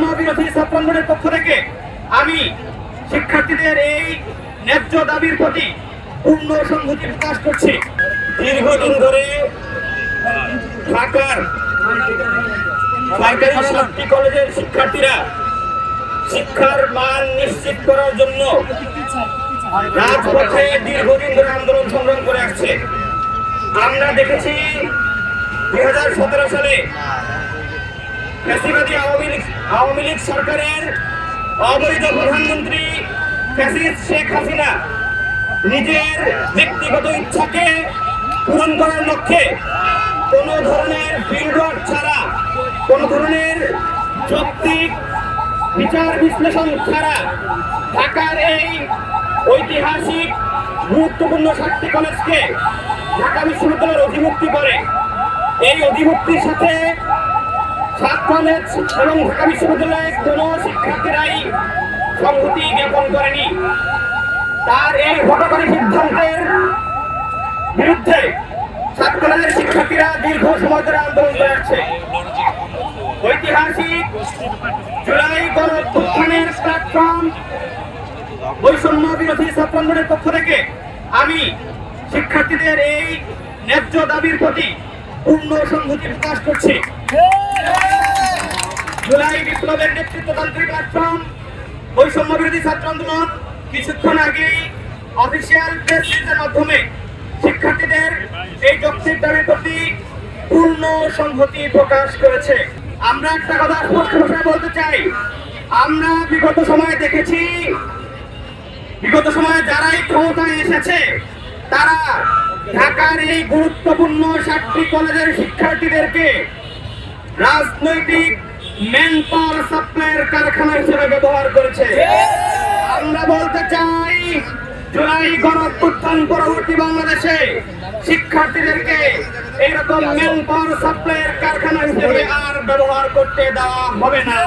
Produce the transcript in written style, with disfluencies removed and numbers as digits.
বৈষম্য বিরোধী ছাত্র আন্দোলনের পক্ষ থেকে আমি শিক্ষার্থীদের এই ন্যায্য দাবির প্রতি পূর্ণ সংহতি প্রকাশ করছি। দীর্ঘদিন ধরে ঢাকার সরকারি সাতটি কলেজের শিক্ষার্থীরা শিক্ষার মান নিশ্চিত করার জন্য রাজপথে দীর্ঘদিন ধরে আন্দোলন সংগ্রাম করে আসছে। আমরা দেখেছি 2017 সালে ফ্যাসিবাদী আওয়ামী লীগ সরকারের অবৈধ প্রধানমন্ত্রী ফ্যাসিস্ট শেখ হাসিনা নিজের ব্যক্তিগত ইচ্ছাকে পূরণ করার লক্ষ্যে কোনো ধরনের বিলবোর্ড ছাড়া, কোনো ধরনের যৌক্তিক বিচার বিশ্লেষণ ছাড়া ঢাকার এই ঐতিহাসিক গুরুত্বপূর্ণ 7টি কলেজকে ঢাকা বিশ্ববিদ্যালয়ের অধিভুক্তি করে। এই অধিভুক্তির সাথে 7 কলেজ এবং ঢাকা বিশ্ববিদ্যালয়ের কোনো শিক্ষার্থীরাই সংহতি জ্ঞাপন করেনি। তার এই হঠকারী সিদ্ধান্তের বিরুদ্ধে 7 কলেজের শিক্ষার্থীরা দীর্ঘ সময় ধরে আন্দোলন করে আসছে। ঐতিহাসিক জুলাই গণঅভ্যুত্থানের প্ল্যাটফর্ম বৈষম্য বিরোধী ছাত্র আন্দোলনের পক্ষ থেকে আমি শিক্ষার্থীদের এই ন্যায্য দাবির প্রতি পূর্ণ সংহতি প্রকাশ করছি। জুলাই বিপ্লবের নেতৃত্বতান্ত্রিক প্ল্যাটফর্ম বৈষম্য বিরোধী ছাত্র আন্দোলন কিছুক্ষণ আগেই অফিসিয়াল প্রেস রিলিজের মাধ্যমে শিক্ষার্থীদের এই যৌক্তিক দাবির প্রতি পূর্ণ সংহতি প্রকাশ করেছে। আমরা একটা কথা স্পষ্ট ভাষায় বলতে চাই, আমরা বিগত সময়ে দেখেছি, বিগত সময়ে যারাই ক্ষমতায় এসেছে তারা ঢাকার এই গুরুত্বপূর্ণ 7টি কলেজের শিক্ষার্থীদেরকে রাজনৈতিক ম্যান পাওয়ার সাপ্লাইয়ের কারখানা হিসেবে ব্যবহার করেছে। আমরা বলতে চাই, জুলাই গণঅভ্যুত্থান পরবর্তী বাংলাদেশে শিক্ষার্থীদেরকে এইরকম ম্যান পাওয়ার সাপ্লাইয়ের কারখানা হিসেবে আর ব্যবহার করতে দেওয়া হবে না।